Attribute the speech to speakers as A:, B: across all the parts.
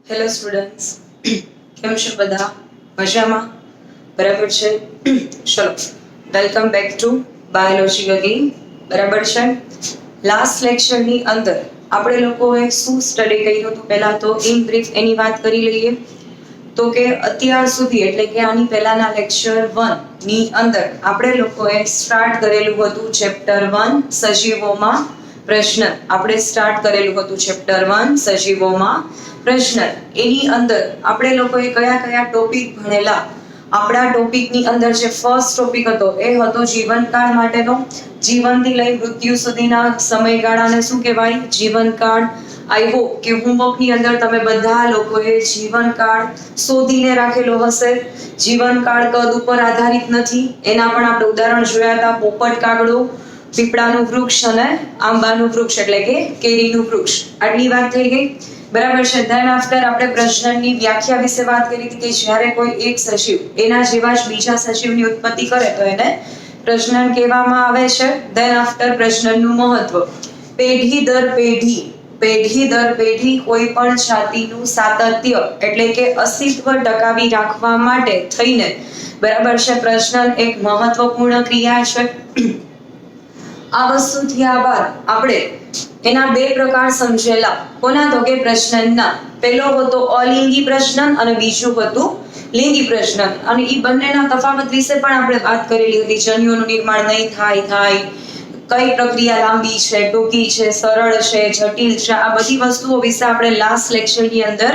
A: Hello students, કેમ છો બધા? મજામાં? બરાબર છે. ચલો, welcome back to biology again. બરાબર છે. લાસ્ટ લેક્ચરની અંદર આપણે લોકોએ શું સ્ટડી કર્યું હતું પહેલા તો ઇન બ્રીફ એની વાત કરી લઈએ. તો કે અત્યાર સુધી એટલે કે આની પહેલાના લેક્ચર 1 ની અંદર આપણે લોકોએ સ્ટાર્ટ કરેલું હતું ચેપ્ટર 1 સજીવોમાં પ્રશ્ન. આપણે સ્ટાર્ટ કરેલું હતું ચેપ્ટર 1 સજીવોમાં પ્રશ્ન. એની અંદર આપણે લોકોએ કયા કયા ટોપિક ભણેલા? આપણા ટોપિકની અંદર જે ફર્સ્ટ ટોપિક હતો એ હતો જીવનકાળ માટેનો. જીવનથી લઈ મૃત્યુ સુધીના સમયગાળાને શું કહેવાય? જીવનકાળ. આઈ હોપ કે હોમવર્કની અંદર તમે બધા લોકોએ જીવનકાળ શોધીને રાખેલો હશે. જીવનકાળ કદ ઉપર આધારિત નથી. એના પણ આપણે ઉદાહરણ જોયા હતા. પોપટ કાગડો, પીપળાનું વૃક્ષ અને આંબાનું વૃક્ષ એટલે કે કેરીનું વૃક્ષ. આટલી વાત થઈ ગઈ. બરાબર છે. ધેન આફ્ટર આપણે પ્રજનનની વ્યાખ્યા વિશે વાત કરી હતી કે જ્યારે કોઈ એક સજીવ એના જેવા જ બીજા સજીવની ઉત્પત્તિ કરે તો એને પ્રજનન કહેવામાં આવે છે. ધેન આફ્ટર પ્રજનનનું મહત્વ. પેઢી દર પેઢી કોઈ પણ જાતિનું સાતત્ય એટલે કે અસ્તિત્વ ટકાવી રાખવા માટે થઈને બરાબર છે પ્રજનન એક મહત્વપૂર્ણ ક્રિયા છે. આ વસ્તુ થયા બાદ આપણે એના બે પ્રકાર સમજેલા. કોના? તો કે પ્રજનનના. પહેલો હતો અલિંગી પ્રજનન અને બીજું હતું લિંગી પ્રજનન. અને એ બંનેના તફાવત વિશે પણ આપણે વાત કરેલી હતી. જન્યુઓનું નિર્માણ નહીં થાય, કઈ પ્રક્રિયા લાંબી છે, ટૂંકી છે, સરળ છે, જટિલ છે, આ બધી વસ્તુઓ વિશે આપણે લાસ્ટ લેક્ચરની અંદર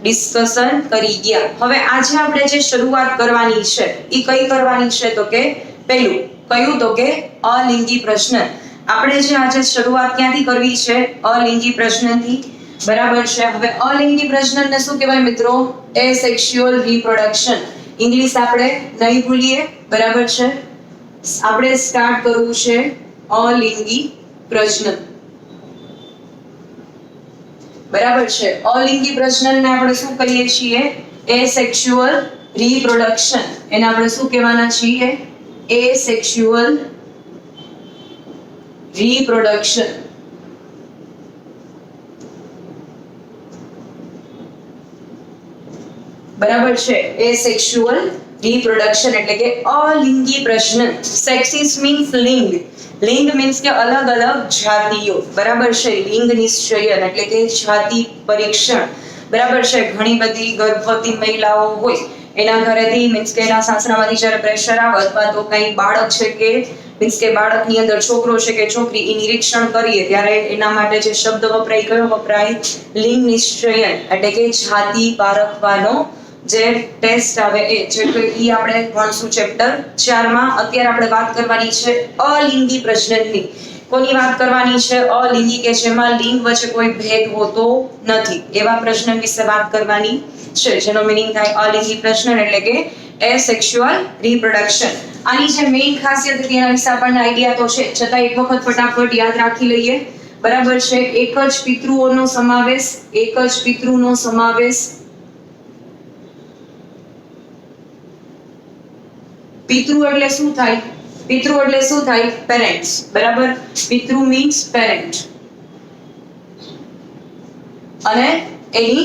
A: ડિસ્કશન કરી ગયા. હવે આજે આપણે જે શરૂઆત કરવાની છે એ કઈ કરવાની છે? તો કે પહેલું કયું? તો કે અલિંગી પ્રજનન. આપણે જે આજે શરૂઆત ક્યાંથી કરવી છે? અલિંગી પ્રજનનથી. બરાબર છે. હવે અલિંગી પ્રજનનને શું કહેવાય મિત્રો? એસેક્સ્યુઅલ રિપ્રોડક્શન. ઇંગ્લિશ આપણે નહીં ભૂલીએ. બરાબર છે. આપણે સ્ટાર્ટ કરવું છે અલિંગી પ્રજનન. બરાબર છે. અલિંગી પ્રજનનને આપણે શું કહીએ છીએ? એસેક્સ્યુઅલ રિપ્રોડક્શન. એને આપણે શું કહેવાના છીએ? એસેક્સ્યુઅલ રિપ્રોડક્શન. બરાબર છે. એસેક્સ્યુઅલ રિપ્રોડક્શન એટલે કે અલિંગી પ્રજનન. સેક્સિસ મીન્સ લિંગ. લિંગ મીન્સ કે અલગ અલગ જાતિઓ. બરાબર છે. લિંગ નિશ્ચયન એટલે કે જાતિ પરીક્ષણ. બરાબર છે. ઘણી બધી ગર્ભવતી મહિલાઓ હોય એના ઘરેથી મીન્સ કે એના સાસરામાંથી જ્યારે પ્રેશર આવે અથવા તો કઈ બાળક છે કે મીન્સ કે બાળકની અંદર છોકરો છે કે છોકરી એ નિરીક્ષણ કરીએ ત્યારે એના માટે જે શબ્દ વપરાય કયો વપરાય? લિંગ નિશ્ચયન એટલે કે જાતિ પારખવાનો જે ટેસ્ટ આવે એ જે ઈ આપણે ભણશું ચેપ્ટર 4 માં. અત્યારે આપણે વાત કરવાની છે અલિંગી પ્રજનનની. કોની વાત કરવાની છે? અલિંગી કે જેમાં લિંગ વચ્ચે કોઈ ભેદ હોતો નથી એવા પ્રજનન વિશે વાત કરવાની છે. જેનો મીનિંગ થાય અલિંગી પ્રજનન એટલે કે એસેક્સ્યુઅલ રિપ્રોડક્શન. આની જે મેઇન ખાસિયત હતી એના વિશે આપણને આઈડિયા તો છે, છતાં એક વખત ફટાફટ યાદ રાખી લઈએ. બરાબર છે. એક જ પિતૃઓનો સમાવેશ. પિતૃ એટલે શું થાય? પેરેન્ટ્સ. બરાબર. પિતૃ મીન્સ પેરેન્ટ. અને એની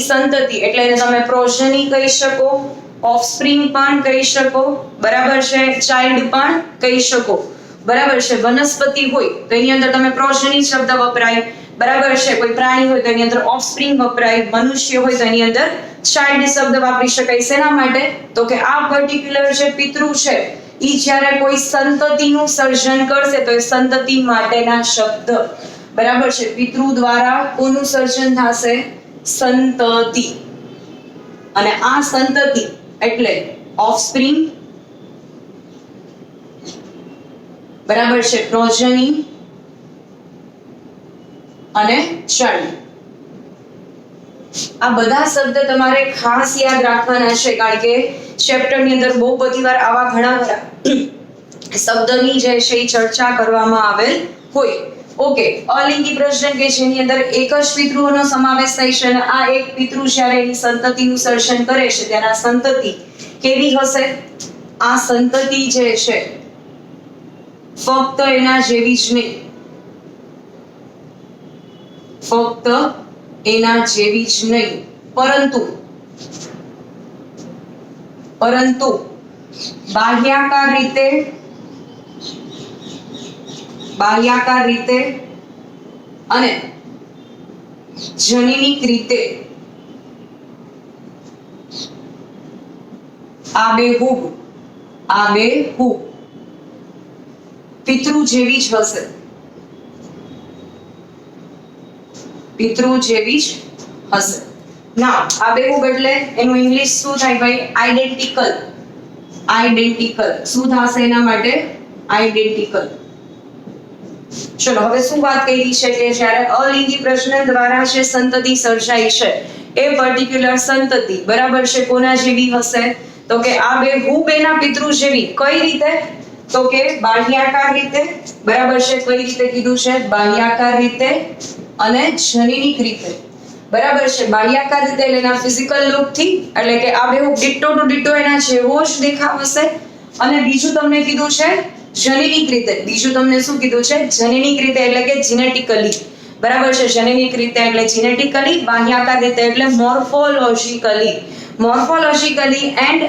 A: સંતતિ એટલે એને તમે પ્રોજની કહી શકો, ઓફસ્પ્રિંગ પણ કહી શકો. બરાબર છે. ચાઇલ્ડ પણ કહી શકો. બરાબર છે. વનસ્પતિ હોય તો એની અંદર તમે પ્રોજની શબ્દ વપરાય. બરાબર છે. કોઈ પ્રાણી હોય તો એની અંદર ઓફસ્પ્રિંગ વપરાય. મનુષ્ય હોય તો એની અંદર ચાઇલ્ડ શબ્દ વાપરી શકાય. શેના માટે? તો કે આ પર્ટિક્યુલર જે પિતૃ છે ઈ જ્યારે કોઈ સંતતિનું સર્જન કરશે તો એ સંતતિ માટેના શબ્દ. બરાબર છે. પિતૃ દ્વારા કોનું સર્જન થશે? સંતતિ. અને આ સંતતિ એટલે ઓફસ્પ્રિંગ. બરાબર છે. પ્રોજની અને ચાઇલ્ડ. આ બધા શબ્દ તમારે ખાસ યાદ રાખવાના છે કારણ કે ચેપ્ટરની અંદર બહુ બધી વાર આવા ઘણા બધા શબ્દની જે છે એ ચર્ચા કરવામાં આવેલ હોય. ઓકે. અલિંગી પ્રજનન કે જેની અંદર એક જ પિતૃઓનો સમાવેશ થાય છે અને આ એક પિતૃ જ્યારે એની સંતતિનું સર્જન કરે છે ત્યારે આ સંતતિ કેવી હશે? આ સંતતિ જે છે ફક્ત એના જેવી જ નહીં, ફક્ત એના જેવી જ નહીં, પરંતુ બાહ્યાકાર રીતે અને જનીનિક રીતે આબેહૂબ પિતૃ જેવી જ હશે, ના આબેહૂબ એટલે એનું ઇંગ્લિશ શું થાય ભાઈ? આઈડેન્ટિકલ શું થશે એના માટે? આઈડેન્ટિકલ. ચલો હવે શું વાત કરી છે કે જ્યારે અલિંગી પ્રજનન દ્વારા જે સંતતિ સર્જાય છે એ પર્ટિક્યુલર સંતતિ બરાબર છે કોના જેવી હશે? તો કે આબેહૂબ એના પિતૃ જેવી. કઈ રીતે? તો કે બાહ્યાકાર રીતે, બરાબર છે. કઈ રીતે કીધું છે? બાહ્યાકાર રીતે અને જનીનિક રીતે, બરાબર છે. બાહ્યાકાર રીતે એટલે એના ફિઝિકલ લુક થી, એટલે કે આબેહૂબ ડિટ્ટો ટુ ડિટ્ટો એના જેવો જ દેખાવ હશે. અને બીજું તમને કીધું છે જનીનિક રીતે. બીજું તમને શું કીધું છે? જનીનિક રીતે એટલે કે જીનેટિકલી, બરાબર છે. જનીનિક રીતે એટલે જીનેટિકલી, બાહ્યાકાર રીતે એટલે morphologically and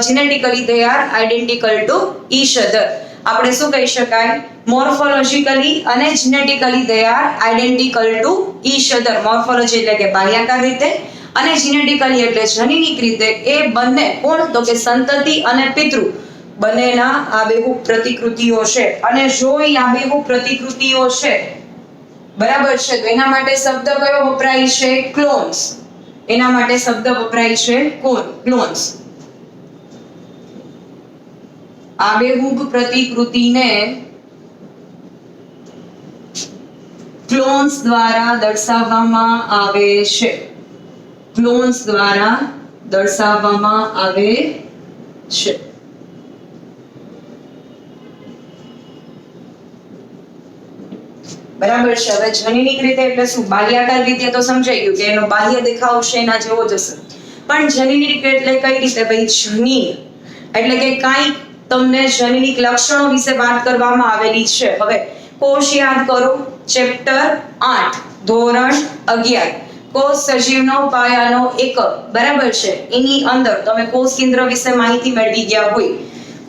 A: genetically they are identical to each other. આપણે શું કહી શકાય? મોર્ફોલોજિકલી અને genetically they are identical to each other. Morphology એટલે કે બાહ્યાકાર રીતે અને જીનેટિકલી એટલે જનીનિક રીતે એ બંને કોણ? તો કે સંતતિ અને પિતૃ બંનેના આબેહૂબ પ્રતિકૃતિઓ છે. અને જો એ આબેહૂબ પ્રતિકૃતિઓ છે, બરાબર છે, તો એના માટે શબ્દ કયો વપરાય છે? ક્લોન્સ. એના માટે શબ્દ વપરાય છે ક્લોન્સ. આબેહૂબ પ્રતિકૃતિને ક્લોન્સ દ્વારા દર્શાવવામાં આવે છે. ક્લોન્સ દ્વારા દર્શાવવામાં આવે છે. બરાબર છે. હવે જનીનિક રીતે એટલે શું? બાહ્યાકાર રીતે તો સમજાઈ ગયું કે એનો બાહ્ય દેખાવ છે એના જેવો જ હશે. પણ જનીનિક એટલે કઈ રીતે ભાઈ? જનીન એટલે કે કાંઈક તમને જનીનિક લક્ષણો વિશે વાત કરવામાં આવેલી છે. હવે કોષ યાદ કરો, ચેપ્ટર 8 ધોરણ 11 કોષ સજીવનો પાયાનો એકમ, બરાબર છે. એની અંદર તમે કોષ કેન્દ્ર વિશે માહિતી મેળવી ગયા હોય.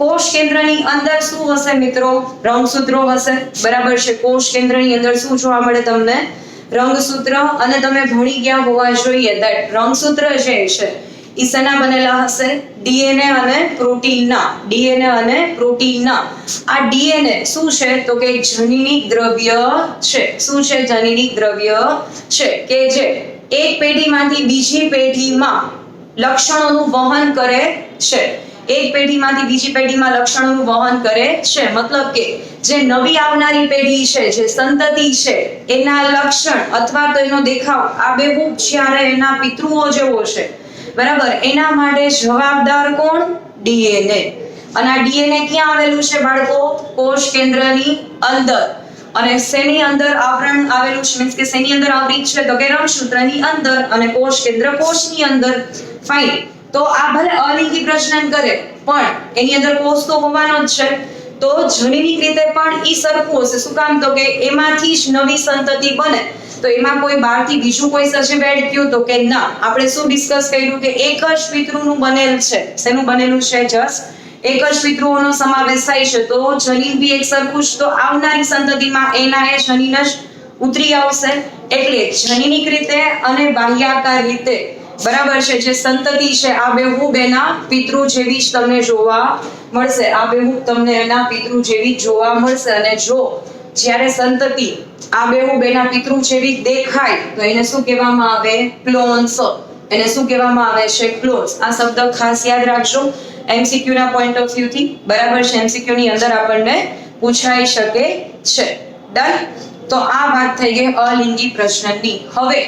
A: કોષ કેન્દ્રની અંદર શું હશે મિત્રો? રંગસૂત્રો હશે, બરાબર છે. કોષ કેન્દ્રની અંદર શું જોવા મળે તમને? રંગસૂત્ર. અને તમે ભણી ગયા હોવા જોઈએ that રંગસૂત્ર જે છે એ શેના બનેલા હશે? ડીએનએ અને પ્રોટીનના. આ ડીએનએ શું છે? તો કે જનીનિક દ્રવ્ય છે. શું છે? જનીનિક દ્રવ્ય છે કે જે એક પેઢીમાંથી બીજી પેઢીમાં લક્ષણોનું વહન કરે છે. એક પેઢીમાંથી બીજી પેઢીમાં લક્ષણોનું વહન કરે છે. મતલબ કે જે નવી આવનારી પેઢી છે, જે સંતતિ છે, એના લક્ષણ અથવા તો એનો દેખાવ આબેહૂબ જ્યારે એના પિતૃઓ જેવો છે, બરાબર, એના માટે જવાબદાર કોણ? ડીએનએ. અને આ ડીએનએ ક્યાં આવેલું છે બાળકો? કોષ કેન્દ્રની અંદર. અને શેની અંદર આવરણ આવેલું છે? મીન્સ કે શેની અંદર આવૃત છે? તો કે રંગસૂત્રની અંદર. અને કોષ કેન્દ્ર કોષની અંદર. ફાઇન. તો આ ભલે અલિંગી પ્રજનન કરે પણ એની અંદર કોષ તો હોવાનો જ છે. તો જનીનિક રીતે પણ ઈ સરખું હશે. શું કામ? તો કે એમાંથી જ નવી સંતતિ બને. તો એમાં કોઈ બહારથી બીજું કોઈ સજીવ એડ થયું? તો કે ના. આપણે શું ડિસ્કસ કર્યું કે એક જ પિતૃનું બનેલ છે. શેનું બનેલું છે? જસ્ટ એક જ પિતૃઓનો સમાવેશ થાય છે. તો જનીન બી એક સરખું જ. તો આવનારી સંતતિમાં એના એ જનીન જ ઉતરી આવશે. એટલે જનીનિક રીતે અને બાહ્યાકાર રીતે, બરાબર છે, જે સંતતિ છે આબેહૂબ એના પિતૃ જેવી જ તમને જોવા મળશે. આબેહૂબ તમને એના પિતૃ જેવી જ જોવા મળશે. અને જો જ્યારે સંતતિ આબેહૂબ એના પિતૃ જેવી દેખાય તો એને શું કહેવામાં આવે? ક્લોન્સ. એને શું કહેવામાં આવે છે? ક્લોન્સ. આ શબ્દ ખાસ યાદ રાખજો એમસીક્યુ ના પોઈન્ટ ઓફ વ્યૂ થી, બરાબર છે. એમસીક્યુ ની અંદર આપણને પૂછાઈ શકે છે. ડન. તો આ વાત થઈ ગઈ અલિંગી પ્રજનનની. હવે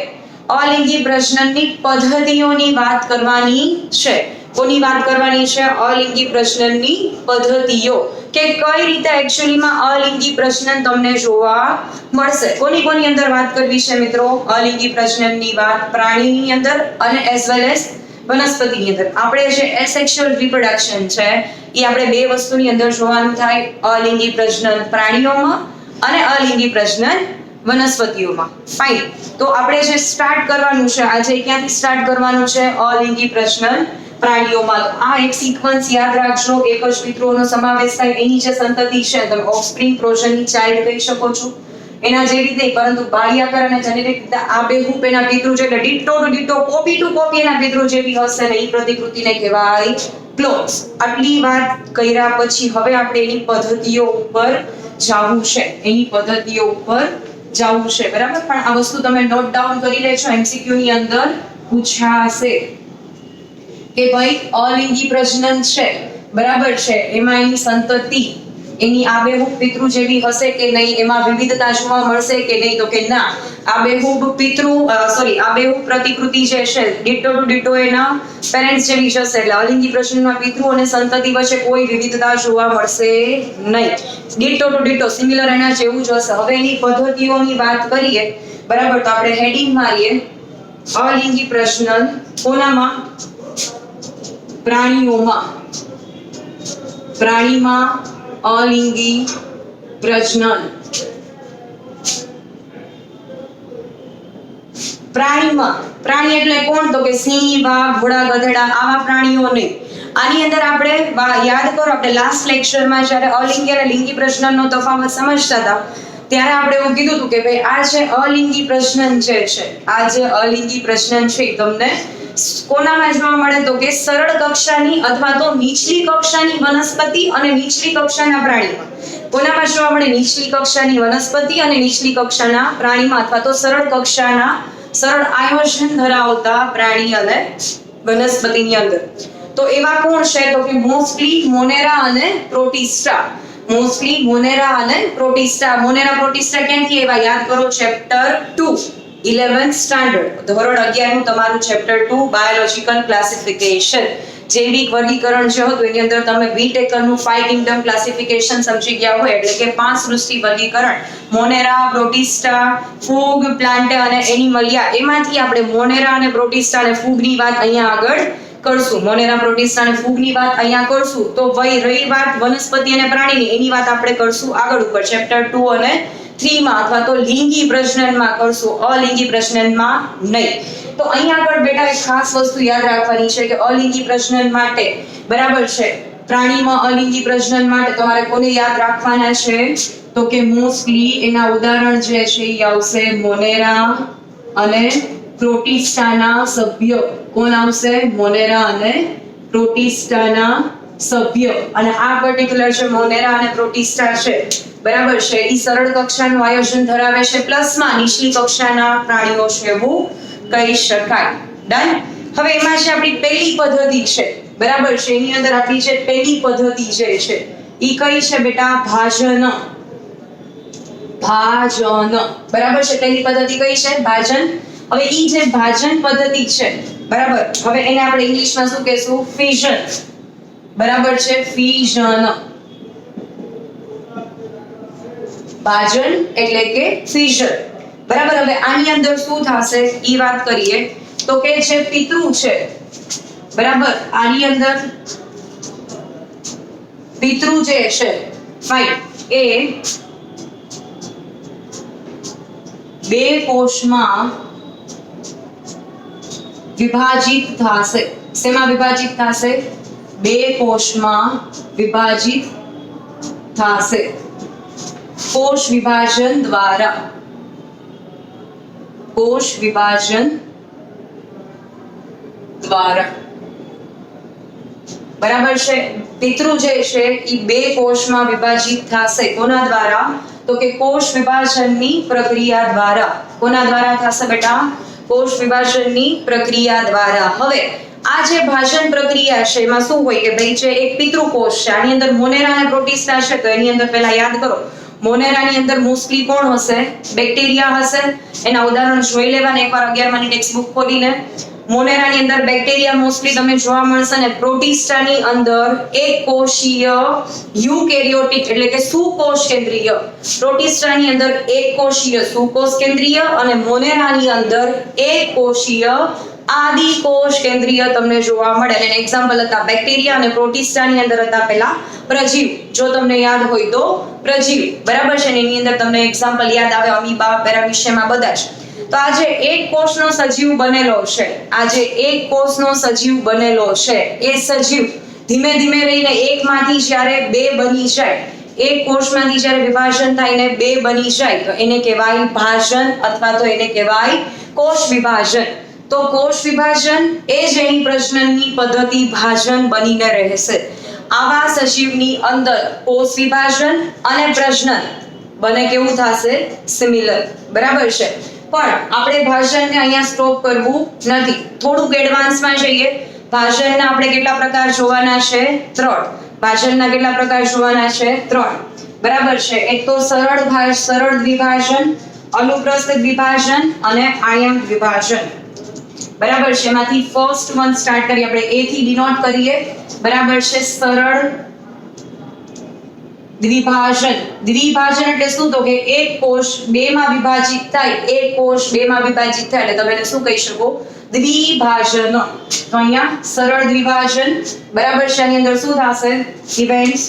A: અલિંગી પ્રજનનની પદ્ધતિઓની વાત કરવાની છે. કોની વાત કરવાની છે? અલિંગી પ્રજનનની પદ્ધતિઓ. કે કઈ રીતે એક્ચ્યુઅલીમાં અલિંગી પ્રજનન તમને જોવા મળશે. કોની અંદર વાત કરવી છે મિત્રો? અલિંગી પ્રજનનની વાત પ્રાણીની અંદર અને એઝ વેલ એઝ વનસ્પતિની અંદર. આપણે જે એસેક્સ્યુઅલ રિપ્રોડક્શન છે એ આપણે બે વસ્તુની અંદર જોવાનું થાય. અલિંગી પ્રજનન પ્રાણીઓમાં અને અલિંગી પ્રજનન વનસ્પતિઓમાં. ફાઇન. તો આપણે જે સ્ટાર્ટ કરવાનું છે આજે ક્યાંથી સ્ટાર્ટ કરવાનું છે? અલિંગી પ્રજનન પ્રાણીઓમાં. આ એક સિક્વન્સ યાદ રાખજો. એક જ પિતૃઓનો સમાવેશ થાય એની જે સંતતિ છે તમે ઓફસ્પ્રિંગ પ્રોજની ચાઇલ્ડ કહી શકો છો. એના જે રીતે પરંતુ બાહ્યાકાર અને જેનેટિક રીતે આબેહૂબ એના પિતૃ છે એટલે ditto to ditto copy to copy એના પિતૃ જેવી હશે ને એ પ્રતિકૃતિને કહેવાય ક્લોન્સ. આટલી વાત કર્યા પછી હવે આપણે એની પદ્ધતિઓ ઉપર જાવું છે. બરાબર. પણ આ વસ્તુ તમે નોટ ડાઉન કરી લેજો. એમસીક્યુ ની અંદર પૂછાશે કે ભાઈ અલિંગી પ્રજનન છે બરાબર છે એમાં એની સંતતિ એની આબેહૂબ પિતૃ જેવી હશે કે નહીં, એમાં વિવિધતા જોવા મળશે કે નહીં, તો કે ના. આબેહૂબ પ્રતિકૃતિ જે છે ડિટ્ટો ટુ ડિટ્ટો એના પેરેન્ટ્સ જેવી હશે એટલે અલિંગી પ્રજનનમાં પિતૃ અને સંતતિ વચ્ચે કોઈ વિવિધતા જોવા મળશે નહીં. ડિટ્ટો ટુ ડિટ્ટો સિમિલર એના જેવું જ હશે. હવે એની પદ્ધતિઓની વાત કરીએ બરાબર. તો આપણે હેડિંગ મારીએ અલિંગી પ્રજનન કોનામાં? પ્રાણીમાં અલિંગી પ્રજનન. પ્રાણી એટલે કોણ? તો કે સિંહ, વાઘ, ઘોડા, ગધેડા આવા પ્રાણીઓ નહીં. આની અંદર આપણે યાદ કરો આપણે લાસ્ટ લેક્ચરમાં જ્યારે અલિંગી અને લિંગી પ્રજનનનો તફાવત સમજતા હતા ત્યારે આપણે એવું કીધું હતું કે ભાઈ આ જે અલિંગી પ્રજનન છે એ તમને કોનામાં જોવા મળે? તો કે સરળ કક્ષાની અથવા તો નીચલી કક્ષાની વનસ્પતિ અને નીચલી કક્ષાના પ્રાણીમાં. કોનામાં જોવા મળે? નીચલી કક્ષાની વનસ્પતિ અને નીચલી કક્ષાના પ્રાણીમાં અથવા તો સરળ આયોજન ધરાવતા પ્રાણી અને વનસ્પતિની અંદર. તો એવા કોણ છે? તો કે મોસ્ટલી મોનેરા અને પ્રોટિસ્ટા. મોનેરા પ્રોટિસ્ટા ક્યાંથી એવા? યાદ કરો ચેપ્ટર 2 11th સ્ટાન્ડર્ડ ધોરણ 11 નું તમારું ચેપ્ટર 2 બાયોલોજીકલ ક્લાસિફિકેશન જૈવિક વર્ગીકરણ જે હતું એની અંદર તમે વીટેકર નું 5 કિંગડમ ક્લાસિફિકેશન સમજી ગયા હોય એટલે કે 5 સૃષ્ટિ વર્ગીકરણ મોનેરા, પ્રોટિસ્ટા, ફૂગ, પ્લાન્ટ અને એનિમલિયા. એમાંથી આપણે મોનેરા અને પ્રોટિસ્ટા અને ફૂગની વાત અહીંયા આગળ કરશું. તો ભાઈ રહી વાત વનસ્પતિ અને પ્રાણીની એની વાત આપણે કરશું આગળ ઉપર ચેપ્ટર 2 અને 3 માં અથવા તો લિંગી પ્રજનનમાં કરશું, અલિંગી પ્રજનનમાં નહીં. તો અહીંયા આગળ બેટા એક ખાસ વસ્તુ યાદ રાખવાની છે કે અલિંગી પ્રજનન માટે બરાબર છે પ્રાણીમાં અલિંગી પ્રજનન માટે તમારે કોને યાદ રાખવાના છે? તો કે મોસ્ટલી એના ઉદાહરણ જે છે એ આવશે મોનેરા અને પ્રોટિસ્ટાના સભ્યો. કોણ આવશે? મોનેરા અને પ્રોટિસ્ટાના સભ્યો. અને આ પર્ટિક્યુલર જે મોનેરા અને પ્રોટિસ્ટા છે બરાબર છે એ સરળ કક્ષાનું આયોજન ધરાવે છે પ્લસમાં નીચલી કક્ષાના પ્રાણીઓ છે એવું કહી શકાય. ડન. હવે એમાં છે આપણી પહેલી પદ્ધતિ છે બરાબર છે એની અંદર આપણી જે પહેલી પદ્ધતિ જે છે એ કઈ છે બેટા? ભાજન. બરાબર છે. પહેલી પદ્ધતિ કઈ છે? ભાજન. હવે ઈ જે ભાજન પદ્ધતિ છે બરાબર હવે એને આપણે ઇંગ્લિશમાં શું કહેશું? ફિઝન. બરાબર છે. ફિઝન. ભાજન એટલે કે ફિઝન. બરાબર. હવે આની અંદર શું થશે ઈ વાત કરીએ તો કે જે પિતૃ છે બરાબર આની અંદર પિતૃ જે છે ફાઇન એ બે કોષમાં વિભાજિત થશે. શેમાં વિભાજિત થશે? બે કોષમાં વિભાજિત થશે કોષ વિભાજન દ્વારા. બરાબર છે. પિતૃ જે છે એ બે કોષમાં વિભાજિત થશે. કોના દ્વારા? તો કે કોષ વિભાજનની પ્રક્રિયા દ્વારા. કોના દ્વારા થશે બેટા? કોષ વિભાજનની પ્રક્રિયા દ્વારા. હવે આ જે ભાજન પ્રક્રિયા છે એમાં શું હોય કે ભાઈ છે એક પિતૃ કોષ છે આની અંદર મોનેરા અને પ્રોટિસ્ટા છે તો એની અંદર પહેલા યાદ કરો મોનેરાની અંદર મોસ્ટલી કોણ હશે? બેક્ટેરિયા હશે. એના ઉદાહરણ જોઈ લેવાના એકવાર 11 ની ટેક્સ્ટ બુક ખોલીને. મોનેરાની અંદર બેક્ટેરિયા મોસ્ટલી તમને જોવા મળશે અને પ્રોટિસ્ટાની અંદર એક કોષીય યુકેરિયોટિક એટલે કે સુકોષ કેન્દ્રીય. પ્રોટિસ્ટાની અંદર એક કોષીય સુકોષ કેન્દ્રીય અને મોનેરાની અંદર એક કોષીય આદિ કોષ કેન્દ્રીય તમને જોવા મળે. અને એક્ઝામ્પલ હતા બેક્ટેરિયા અને પ્રોટિસ્ટાની અંદર હતા પેલા પ્રજીવ, જો તમને યાદ હોય તો પ્રજીવ, બરાબર છે ને એની અંદર તમને એક્ઝામ્પલ યાદ આવે અમીબા, પેરામીશિયમ, બધા જ. તો આજે એક કોષનો સજીવ બનેલો છે, આજે એક કોષનો સજીવ બનેલો છે, એ સજીવ ધીમે ધીમે રહીને એકમાંથી જ્યારે બે બની જાય, એક કોષમાંથી જ્યારે વિભાજન થઈને બે બની જાય તો એને કહેવાય ભાજન અથવા તો એને કહેવાય કોષ વિભાજન. તો કોષ વિભાજન એ જ એની પ્રજનનની પદ્ધતિ ભાજન બનીને રહેશે. આવા સજીવની અંદર કોષ વિભાજન અને પ્રજનન બને કેવું થશે? સિમિલર, બરાબર છે. પણ આપણે ભાજનને અહીંયા સ્ટોપ કરવું નથી, થોડુંક એડવાન્સમાં જઈએ. ભાજનના આપણે કેટલા પ્રકાર જોવાના છે? 3. ભાજનના કેટલા પ્રકાર જોવાના છે? 3, બરાબર છે. એક તો સરળ દ્વિભાજન, અનુપ્રસ્થ દ્વિભાજન અને આયન દ્વિભાજન, બરાબર છે. એમાંથી ફર્સ્ટ વન સ્ટાર્ટ કરીએ, આપણે એ થી ડિનોટ કરીએ, બરાબર છે. સરળ દ્વિભાજન. દ્વિભાજન એટલે શું? તો કે એક કોષ બેમાં વિભાજિત થાય, એક કોષ બેમાં વિભાજિત થાય એટલે તમે એને શું કહી શકો? દ્વિભાજન. તો અહીંયા સરળ દ્વિભાજન, બરાબર છે. આની અંદર શું થશે? ઇવેન્ટ્સ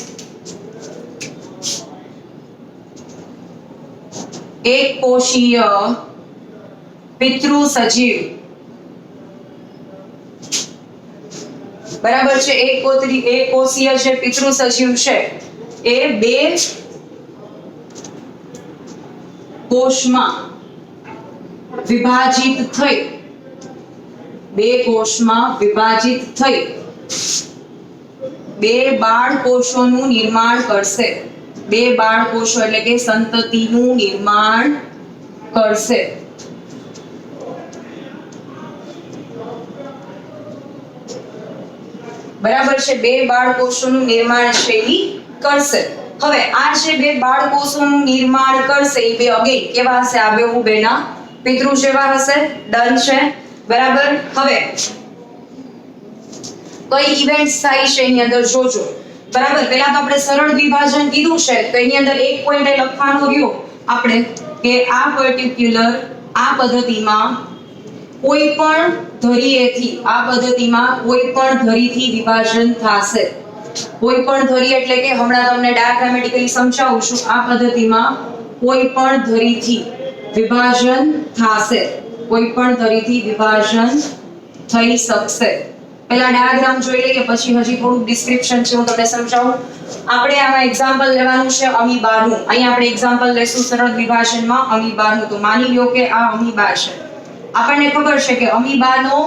A: એક કોષીય પિતૃ સજીવ, બરાબર છે. એક કોષીય જે પિતૃ સજીવ છે એ બે કોષમાં વિભાજિત થઈ, બે કોષમાં વિભાજિત થઈ બે બાળ કોષોનું નિર્માણ કરશે. બે બાળ કોષો એટલે કે સંતતિનું નિર્માણ કરશે. બરાબર છે. બે બાળ કોષોનું નિર્માણ શૈલી કરશે. હવે આ જે બે બાળ કોષોનું નિર્માણ કરશે એ બે અગેન કેવા હશે? આ બે બેના પિતૃ જેવા હશે. ડન છે, બરાબર. હવે કઈ ઇવેન્ટ્સ થાય છે એની અંદર જોજો, બરાબર. પહેલા તો આપણે સરળ વિભાજન કીધું છે તો એની અંદર એક પોઈન્ટ એ લખવાનું રહ્યો આપણે કે આ પર્ટિક્યુલર આ પદ્ધતિમાં કોઈ પણ ધરીએથી, આ પદ્ધતિમાં કોઈ પણ ધરીથી વિભાજન થશે. કોઈ પણ ધરી એટલે કે હમણાં તમને ડાયાગ્રામેટિકલી સમજાવું છું. આ પદ્ધતિમાં કોઈ પણ ધરીથી વિભાજન થશે, કોઈ પણ ધરીથી વિભાજન થઈ શકશે. પહેલા ડાયાગ્રામ જોઈ લઈએ પછી હજી થોડું ડિસ્ક્રિપ્શન છે હું તમને સમજાવું. આપણે આમાં એક્ઝામ્પલ લેવાનું છે અમીબાનું. અહીંયા આપણે એક્ઝામ્પલ લેશું સરળ વિભાજનમાં અમીબાનું. તો માની લો કે આ અમીબા છે. આપણને ખબર છે કે અમીબાનો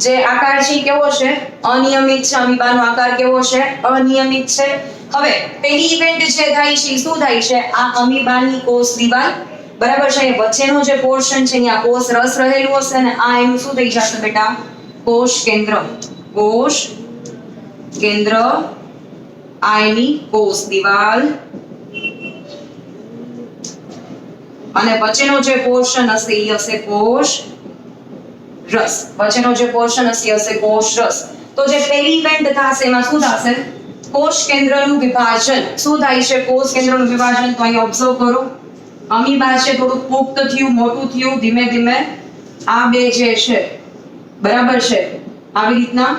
A: જે આકાર છે કેવો છે? અનિયમિત છે. અમીબાનો આકાર કેવો છે? અનિયમિત છે. હવે પહેલી ઇવેન્ટ જે થાય છે શું થાય છે? આ અમીબાની કોષ દિવાલ, બરાબર છે. વચ્ચેનો જે પોર્શન છે અહીંયા કોષ રસ રહેલું હશે અને આ એનું શું થઈ જશે બેટા? કોષ કેન્દ્ર. કોષ કેન્દ્ર, આયની કોષ દિવાલ અને વચ્ચેનો જે પોર્શન હશે એ હશે કોષ રસ. વચ્ચેનો જે પોર્શન હશે કોષ રસ. તો જે પહેલી ઇવેન્ટ થશે એમાં શું થશે? કોષ કેન્દ્રનું વિભાજન. શું થાય છે? કોષ કેન્દ્રનું વિભાજન. તો અહીં ઓબ્ઝર્વ કરો, અમીબા છે થોડું પુખ્ત થયું, મોટું થયું, ધીમે ધીમે આ બે જે છે, બરાબર છે, આવી રીતના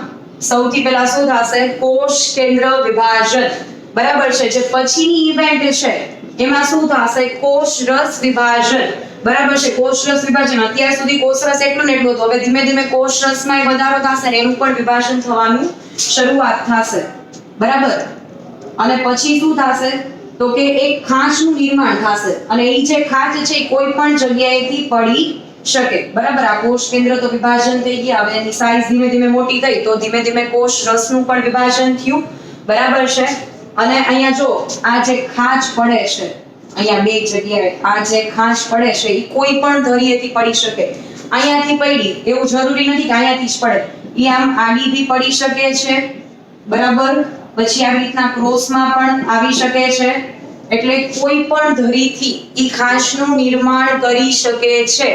A: સૌથી પહેલા શું થશે? કોષ કેન્દ્ર વિભાજન, બરાબર છે. જે પછીની ઇવેન્ટ છે એમાં શું થશે? કોષ રસ વિભાજન, બરાબર છે. કોષ રસ વિભાજન. અત્યાર સુધી કોષ રસ એટલું ને એટલું હતું. હવે ધીમે ધીમે કોષ રસમાં વધારો થશે ને એનું પણ વિભાજન થવાનું શરૂઆત થશે, બરાબર. અને પછી શું થશે? તો કે એક ખાંચનું નિર્માણ થશે અને એ જે ખાંચ છે એ કોઈ પણ જગ્યાએથી પડી શકે, બરાબર. આ કોષ કેન્દ્ર તો વિભાજન થઈ ગયા. હવે એની સાઈઝ ધીમે ધીમે મોટી થઈ તો ધીમે ધીમે કોષ રસનું પણ વિભાજન થયું, બરાબર છે. અને અહીંયા જો આ જે ખાંચ પડે છે અહીંયા બે જગ્યાએ, આ જે ખાંચ પડે છે એ કોઈ પણ ધરીએથી પડી શકે. અહીંયાથી પડી એવું જરૂરી નથી કે અહીંયાથી જ પડે. એ આમ આડી બી પડી શકે છે, બરાબર. પછી આવી રીતના ક્રોસમાં પણ આવી શકે છે. એટલે કોઈ પણ ધરીથી ઈ ખાંચનું નિર્માણ કરી શકે છે,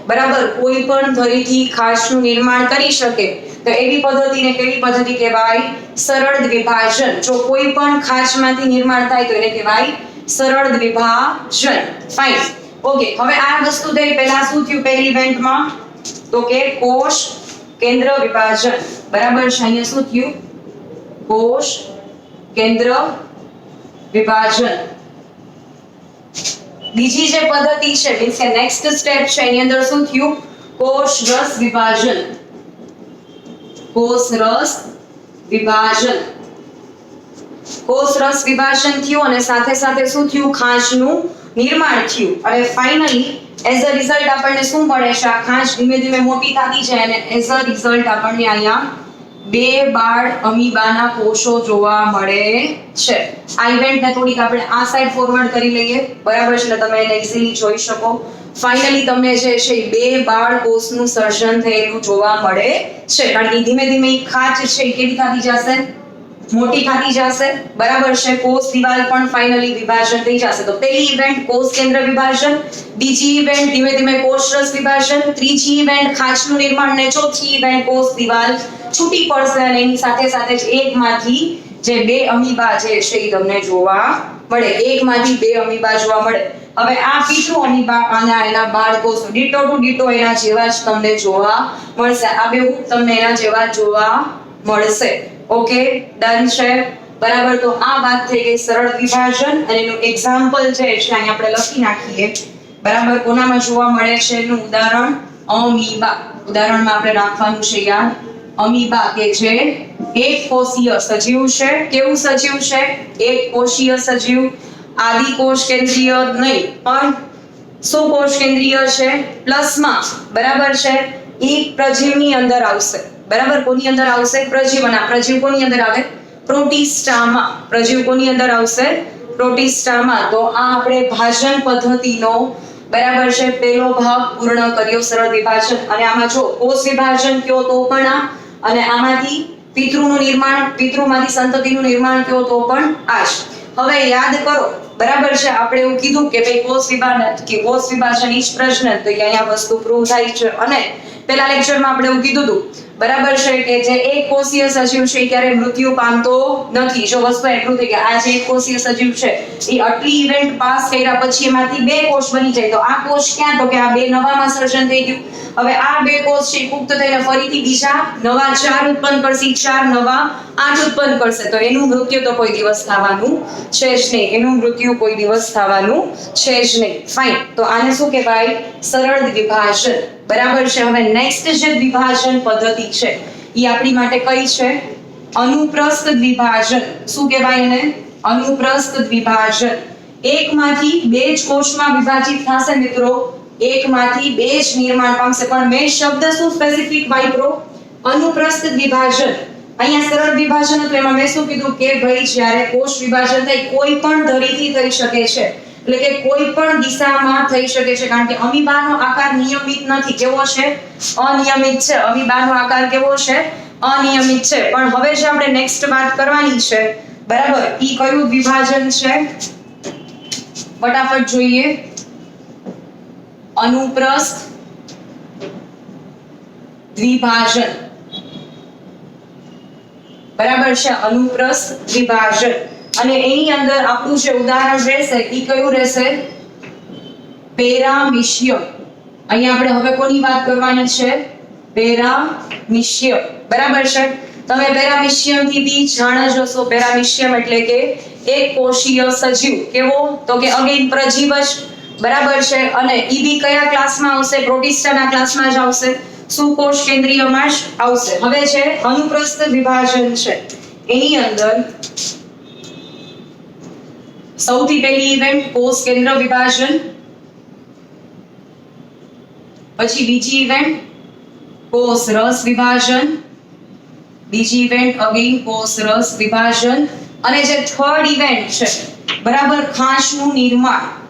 A: બરાબર. કોઈ પણ ધરીથી ખાંચનું નિર્માણ કરી શકે તો એવી પદ્ધતિને કેવી પદ્ધતિ કહેવાય? સરળ દ્વિભાજન. જો કોઈ પણ ખાંચમાંથી નિર્માણ થાય તો એને કહેવાય સરળ દ્વિભાજન. Fine, okay. હવે આ વસ્તુ થઈ પહેલા શું થયું પહેલી ઇવેન્ટમાં? તો કે કોષ કેન્દ્ર વિભાજન બરાબર છે અહીંયા શું થયું કોષ કેન્દ્ર વિભાજન બીજી જે પદ્ધતિ છે મીન્સ કે નેક્સ્ટ સ્ટેપ છે એની અંદર શું થયું કોષ રસ વિભાજન કોષ રસ વિભાજન થયું અને સાથે સાથે શું થયું ખાંચનું નિર્માણ થયું અને ફાઇનલી એઝ અ રિઝલ્ટ આપણને શું મળે છે આ ખાંચ ધીમે ધીમે મોટી થતી જાય અને એઝ અ રિઝલ્ટ આપણને અહીંયા બે બાળ અમીબાના કોષો જોવા મળે છે આ ઇવેન્ટને થોડીક આપણે આ સાઈડ ફોરવર્ડ કરી લઈએ બરાબર છે તમે એને ઇઝીલી જોઈ શકો ફાઇનલી તમને જે છે બે બાળ કોષનું સર્જન થયેલું જોવા મળે છે કારણ કે ધીમે ધીમે ઈ ખાંચ છે એ કેવી થતી જશે મોટી થતી જશે બરાબર છે કોષ દિવાલ પણ ફાઇનલી વિભાજન થઈ જશે તો પહેલી ઇવેન્ટ કોષ કેન્દ્ર વિભાજન બીજી ઇવેન્ટ ધીમે ધીમે કોષ રસ વિભાજન ત્રીજી ઇવેન્ટ ખાંચનું નિર્માણ ને ચોથી ઇવેન્ટ કોષ દિવાલ છૂટી પડશે અને એની સાથે સાથે જ એકમાંથી જે બે અમીબા જે છે એ તમને જોવા મળે એકમાંથી બે અમીબા જોવા મળે હવે આ પિતૃ અમીબા અને એના બાળકોષો ડીટો ટુ ડીટો એના જેવા જ તમને જોવા મળશે આ બે તમને એના જેવા જોવા મળશે ઓકે ડન છે બરાબર તો આ વાત થઈ ગઈ સરળ વિભાજન અને એનું એક્ઝામ્પલ છે અહીં આપણે લખી નાખીએ બરાબર કોનામાં જોવા મળે છે એનું ઉદાહરણ અમીબા ઉદાહરણમાં આપણે રાખવાનું છે યાર અમીબા કે જે એક કોષીય સજીવ છે કેવું સજીવ છે એક કોષીય સજીવ આદિ કોષ કેન્દ્રીય નહીં પણ શું કોષ કેન્દ્રીય છે પ્લસમાં બરાબર છે એક પ્રજીવની અંદર આવશે બરાબર કોની અંદર આવશે પ્રજીવ અને આ પ્રજીવ કોની અંદર આવે પ્રોટિસ્ટામાં પ્રજીવ કોની અંદર આવશે પ્રોટિસ્ટામાં તો આ આપણે ભાજન પદ્ધતિનો બરાબર છે પહેલો ભાગ પૂર્ણ કર્યો સરળ વિભાજન અને આમાં જો કોષ વિભાજન કયો તો પણ આ અને આમાંથી પિતૃનું નિર્માણ પિતૃમાંથી સંતતિનું નિર્માણ કયો તો પણ આ જ હવે યાદ કરો બરાબર છે આપણે એવું કીધું કે ભાઈ કોષ વિભાજન ઈ જ પ્રશ્ન તો અહીંયા વસ્તુ પ્રૂવ થાય છે અને પહેલા લેક્ચરમાં આપણે એવું કીધું હતું બરાબર છે કે જે એક કોષીય સજીવ છે એ ક્યારે મૃત્યુ પામતો નથી જો વસ્તુ એટલું થઈ કે આ જે એક કોષીય સજીવ છે એ આટલી ઇવેન્ટ પાસ કર્યા પછી એમાંથી બે કોષ બની જાય તો આ કોષ ક્યાં તો કે આ બે નવામાં સર્જન થઈ ગયું હવે આ બે કોષ છે પુખ્ત થઈને ફરીથી બીજા નવા 4 ઉત્પન્ન કરશે 4 નવા 8 ઉત્પન્ન કરશે તો એનું મૃત્યુ તો કોઈ દિવસ થવાનું છે જ નહીં એનું મૃત્યુ કોઈ દિવસ થવાનું છે જ નહીં ફાઇન તો આને શું કહેવાય સરળ વિભાજન બરાબર છે હવે નેક્સ્ટ જે વિભાજન પદ્ધતિ છે એ આપણી માટે કઈ છે અનુપ્રસ્થ દ્વિભાજન શું કહેવાય એને અનુપ્રસ્થ દ્વિભાજન એકમાંથી બે જ કોષમાં વિભાજિત થશે મિત્રો એકમાંથી બે જ નિર્માણ પામશે પણ મેં શબ્દ શું સ્પેસિફિક વાપરો અનુપ્રસ્થ દ્વિભાજન અહીંયા સરળ વિભાજન હતું એમાં મેં શું કીધું કે ભાઈ જ્યારે કોષ વિભાજન થાય કોઈ પણ ધરીથી થઈ શકે છે એટલે કે કોઈ પણ દિશામાં થઈ શકે છે કારણ કે અમીબાનો આકાર નિયમિત નથી કેવો છે અનિયમિત છે અમીબાનો આકાર કેવો છે અનિયમિત છે પણ હવે જે આપણે નેક્સ્ટ વાત કરવાની છે બરાબર ઈ કયું વિભાજન છે ફટાફટ જોઈએ અનુપ્રસ્થ દ્વિભાજન બરાબર છે અનુપ્રસ્થ દ્વિભાજન અને એની અંદર આપણું જે ઉદાહરણ રહેશે ઈ કયું રહેશે પેરામિશિયમ અહીંયા આપણે હવે કોની વાત કરવાની છે પેરામિશિયમ બરાબર છે તમે પેરામિશિયમ થી બી જાણ જ હશો પેરામિશિયમ એટલે કે એક કોષીય સજીવ કેવો તો કે અગેન પ્રજીવ જ બરાબર છે અને ઈ બી કયા ક્લાસમાં આવશે પ્રોટિસ્ટાના ક્લાસમાં જ આવશે સુકોષ કેન્દ્રીયમાં જ આવશે હવે છે અનુપ્રસ્થ વિભાજન છે એની અંદર સૌથી પહેલી ઇવેન્ટ કોષ કેન્દ્ર વિભાજન પછી બીજી ઇવેન્ટ કોષ રસ વિભાજન બીજી ઇવેન્ટ અગેન કોષ રસ વિભાજન અને જે થર્ડ ઇવેન્ટ છે બરાબર ખાંચનું નિર્માણ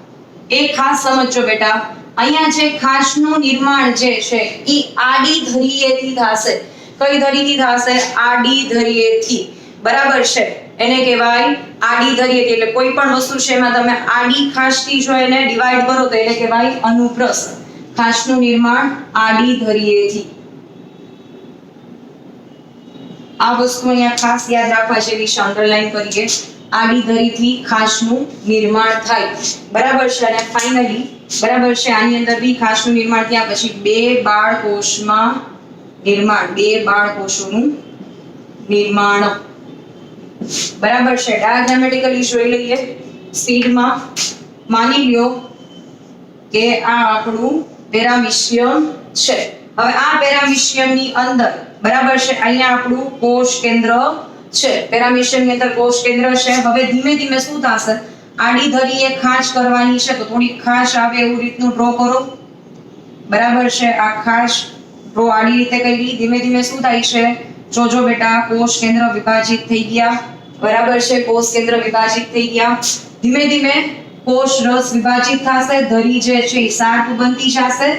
A: એ ખાસ સમજો બેટા અહીંયા જે ખાંચનું નિર્માણ જે છે ઈ આડી ધરીએથી થશે કઈ ધરીથી થશે આડી ધરીએથી બરાબર છે એને કહેવાય આડી ધરીએથી એટલે કોઈ પણ વસ્તુ છે એમાં તમે આડી ખાંચથી જો એને ડિવાઈડ કરો તો એને કહેવાય અનુપ્રસ્થ ખાંચનું નિર્માણ આડી ધરીએથી આ વસ્તુ અહીંયા ખાસ યાદ રાખવા જેવી છે અંડરલાઈન કરીએ આડી ધરીથી ખાંચનું નિર્માણ થાય બરાબર છે અને ફાઇનલી બરાબર છે આની અંદર બી ખાંચનું નિર્માણ થયા પછી બે બાળ કોષમાં નિર્માણ, બે બાળકોષોનું નિર્માણ. બરાબર છે. ડાયાગ્રામેટિકલી જોઈ લઈએ સ્પીડમાં. માની લ્યો કે આ આપણું પેરામિશિયમ છે. હવે આ પેરામિશિયમની અંદર બરાબર છે અહીંયા આપણું કોષ કેન્દ્ર છે. પેરામિશિયમની અંદર કોષ કેન્દ્ર છે. હવે ધીમે ધીમે શું થશે, આડી ધરીએ ખાંચ કરવાની છે, તો થોડી ખાંચ આવે એવું રીતનું ડ્રો કરો. બરાબર છે. આ ખાંચ ડ્રો આડી રીતે કરી. ધીમે ધીમે શું થાય છે, જોજો બેટા, કોષ કેન્દ્ર વિભાજિત થઈ ગયા. બરાબર છે. કોષ કેન્દ્ર વિભાજિત થઈ ગયા. ધીમે ધીમે કોષ રસ વિભાજિત થશે. ધરી જે છે એ શાર્પ બનતી જશે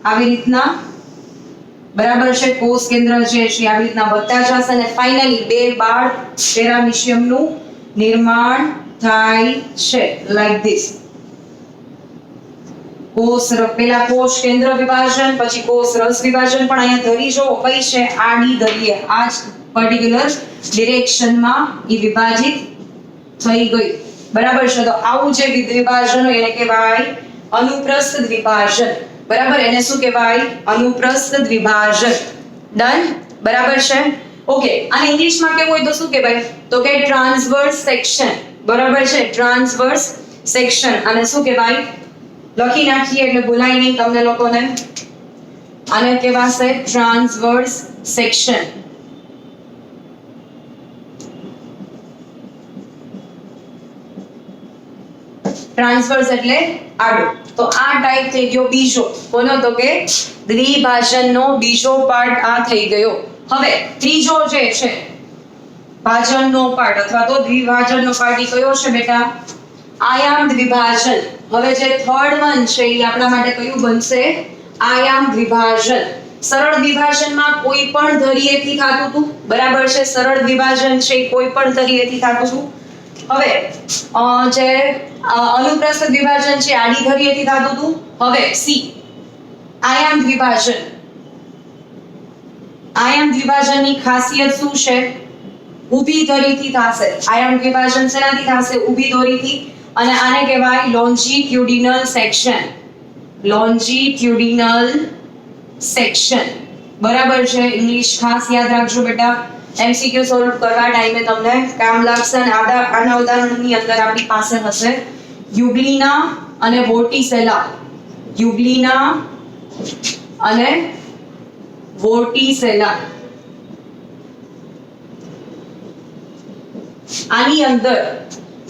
A: આવી રીતના. બરાબર છે. કોષ કેન્દ્ર જે છે આવી રીતના વધતા જશે અને ફાઇનલી બે બાળ પેરામિશિયમનું નિર્માણ થાય છે લાઈક ધીસ. પેલા કોષ કેન્દ્ર વિભાજન, પછી કોષ રસ વિભાજન. પણ અહીંયા ધરી જો કઈ છે, આડી ધરીએ આ જ પર્ટિક્યુલર ડિરેક્શનમાં એ વિભાજિત થઈ ગઈ. બરાબર છે. તો આવું જે વિભાજન એને કહેવાય અનુપ્રસ્થ દ્વિભાજન. બરાબર, એને શું કહેવાય, અનુપ્રસ્થ દ્વિભાજન. ડન. બરાબર છે. ઓકે, અને ઇંગ્લિશમાં કેવું હોય તો શું કહેવાય, તો કે ટ્રાન્સવર્સ સેક્શન. બરાબર છે. Transverse section. અને શું કહેવાય, લખી નાખીએ એટલે ભૂલાય નહીં તમને લોકોને. આને કહેવાશે ટ્રાન્સવર્સ સેક્શન. ટ્રાન્સવર્સ એટલે આડો. તો આ ટાઈપ થઈ ગયો બીજો. કોનો, તો કે દ્વિભાજનનો બીજો પાર્ટ આ થઈ ગયો. હવે ત્રીજો જે છે ભાજનનો પાર્ટ અથવા તો દ્વિભાજનનો પાર્ટ એ કયો છે બેટા, આયામ દ્વિભાજન. હવે જે થર્ડ વન છે એ આપણા માટે કયું બનશે, આયામ દ્વિભાજન. સરળ દ્વિભાજનમાં કોઈ પણ ધરીએથી થતું હતું. બરાબર છે. સરળ દ્વિભાજન છે કોઈ પણ ધરીએથી થતું હતું. હવે જે અનુપ્રસ્થ દ્વિભાજન છે આડી ધરીએથી થતું હતું. હવે સી આયામ દ્વિભાજન. આયામ દ્વિભાજનની ખાસિયત શું છે, ઊભી ધરીથી થશે. આયામ દ્વિભાજન શેનાથી થશે, ઊભી ધરીથી. અને આને કહેવાય લોન્જીટ્યુડિનલ સેક્શન. લોન્જીટ્યુડિનલ સેક્શન. બરાબર છે. ઇંગ્લિશ ખાસ યાદ રાખજો બેટા, MCQ સોલ્વ કરવા ટાઈમે તમને કામ લાગશે. અને આના ઉદાહરણની અંદર આપણી પાસે હશે યુગ્લિના અને વોર્ટિસેલા. યુગ્લિના અને વોર્ટિસેલા. આની અંદર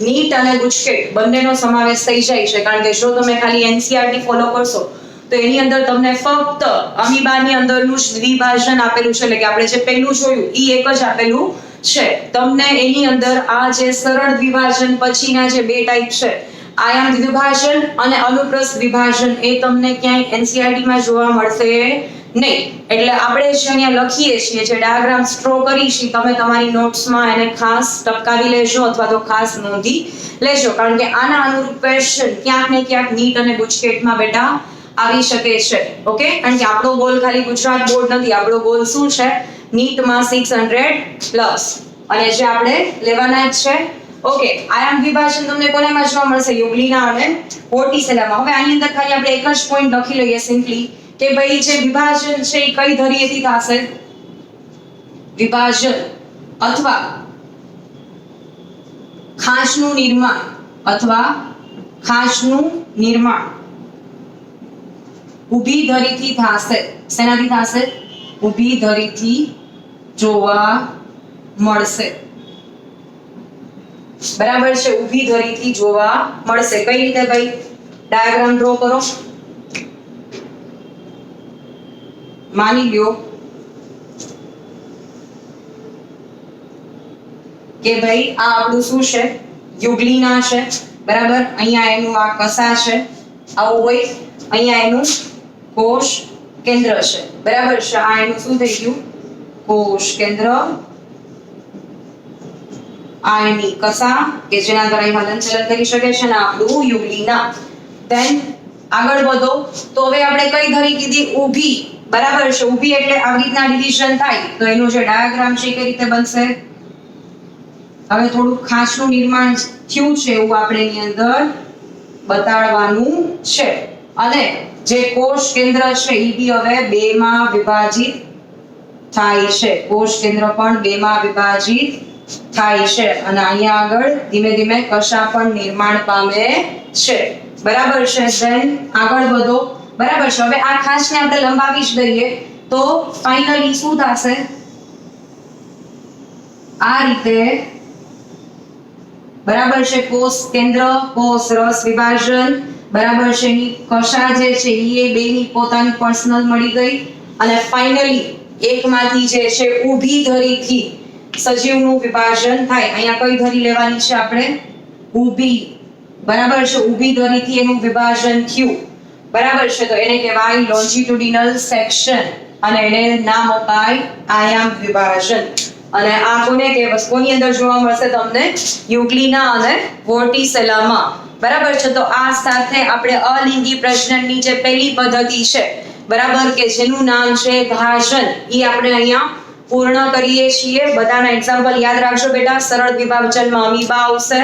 A: નીટ અને ગુજકેટ બંનેનો સમાવેશ થઈ જાય છે. કારણ કે જો તમે ખાલી NCERT ફોલો કરશો તો એની અંદર તમને ફક્ત અમીબાની અંદરનું જ દ્વિભાજન આપેલું છે. એટલે કે આપણે જે પહેલું જોયું એ એક જ આપેલું છે. તમને એની અંદર આ જે સરળ દ્વિભાજન પછીના જે બે ટાઈપ છે, આયામ દ્વિભાજન અને અનુપ્રસ્થ દ્વિભાજન, એ તમને ક્યાંય NCERT માં જોવા મળશે નહીં. એટલે આપણે જે અહીંયા લખીએ છીએ, જે ડાયાગ્રામ ડ્રો કરી છે, તમે તમારી નોટ્સમાં એને ખાસ ટપકાવી લેજો અથવા તો ખાસ નોંધી લેજો. કારણ કે આના અનુરૂપ ક્વેશ્ચન ક્યાંક ને ક્યાંક નીટ અને ગુજકેટમાં બેટા આવી શકે છે. ઓકે, કારણ કે આપણો ગોલ ખાલી ગુજરાત બોર્ડ નથી. આપણો ગોલ શું છે, નીટમાં 600+. અને જે આપણે લેવાના જ છે. ઓકે, આયામ દ્વિભાજન તમને કોનામાં જોવા મળશે, યુગ્લિના અને વોર્ટિસેલામાં. હવે આની અંદર ખાલી આપણે એક જ પોઈન્ટ લખી લઈએ સિમ્પલી, કે ભાઈ જે વિભાજન છે એ કઈ ધરીએથી થશે, વિભાજન અથવા ખાંચનું નિર્માણ અથવા ખાંચનું નિર્માણ ઊભી ધરીથી થશે. શેનાથી થશે, ઊભી ધરીથી જોવા મળશે. બરાબર છે. ઊભી ધરીથી જોવા મળશે. કઈ રીતે ભાઈ, ડાયાગ્રામ ડ્રો કરો. માની લ્યો કે ભાઈ આ આપણું શું છે, યુગ્લિના છે. બરાબર, અહીંયા એનું આ કસા છે, આવું હોય. અહીંયા એનું કોષ કેન્દ્ર છે. બરાબર છે. આ એનું શું થઈ ગયું, કોષ કેન્દ્ર. આ એની કસા કે જેના દ્વારા હલનચલન કરી શકે છે, ને આપણું યુગ્લિના. ધેન આગળ વધો તો હવે આપણે કઈ ધરી કીધી, ઊભી. બરાબર છે. ઊભી એટલે આવી રીતના ડિવિઝન થાય તો એનું જે ડાયાગ્રામ છે કઈ રીતે બનશે. હવે થોડું ખાંચનું નિર્માણ થયું છે એવું આપણે એની અંદર બતાડવાનું છે. અને જે કોષ કેન્દ્ર છે એ બી હવે બે માં વિભાજિત થાય છે. કોષ કેન્દ્ર પણ બેમાં વિભાજિત થાય છે અને અહીંયા આગળ ધીમે ધીમે કશા પણ નિર્માણ પામે છે. બરાબર છે. then આગળ વધો. બરાબર છે. હવે આ ખાસ ને આપણે લંબાવી જ દઈએ તો ફાઇનલી શું થશે? આ રીતે બરાબર છે. કોષ કેન્દ્ર, કોષ રસ વિભાજન, બરાબર છે. એની કશા જે છે એ બેની પોતાની પર્સનલ મળી ગઈ અને ફાઇનલી એકમાંથી જે છે ઊભી ધરીથી સજીવનું વિભાજન થાય. અહીંયા કઈ ધરી લેવાની છે આપણે? ઊભી. બરાબર છે. ઊભી ધરીથી એનું વિભાજન થયું. બરાબર છે. તો એને કહેવાય લોન્જીટ્યુડિનલ સેક્શન અને એને નામ અપાય આયામ વિભાજન. અને આ કોને કહેવાય? કોની અંદર જોવા મળશે તમને? યુગ્લિના અને વર્ટિસેલામાં. બરાબર છે. તો આ સાથે આપણે અલિંગી પ્રજનનની જે પહેલી પદ્ધતિ છે, બરાબર, કે જેનું નામ છે ભાષણ, એ આપણે અહીંયા પૂર્ણ કરીએ છીએ. બધાના એક્ઝામ્પલ યાદ રાખજો બેટા. સરળ વિભાજનમાં અમીબા આવશે,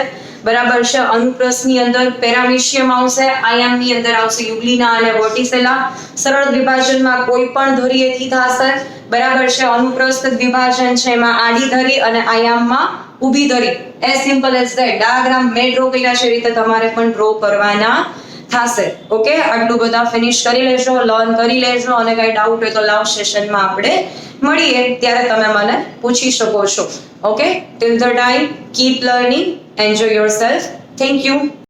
A: બરાબર છે. અનુપ્રસ્થની અંદર પેરામીશિયમ આવશે, આયામની અંદર આવશે યુગ્લિના અને વર્ટિસેલા. સરળ વિભાજનમાં કોઈ પણ ધરીએથી થશે, બરાબર છે. અનુપ્રસ્થ વિભાજન છે એમાં આડી ધરી અને આયામમાં ઊભી ધરી. As simple as that. Diagram મેં ડ્રો કર્યા છે એ રીતે તમારે પણ ડ્રો કરવાના થશે. ઓકે, આટલું બધા ફિનિશ કરી લેજો, લર્ન કરી લેજો અને કઈ ડાઉટ હોય તો લાવ સેશનમાં આપણે મળીએ ત્યારે તમે મને પૂછી શકો છો. Okay, till the time keep learning, enjoy yourself. Thank you.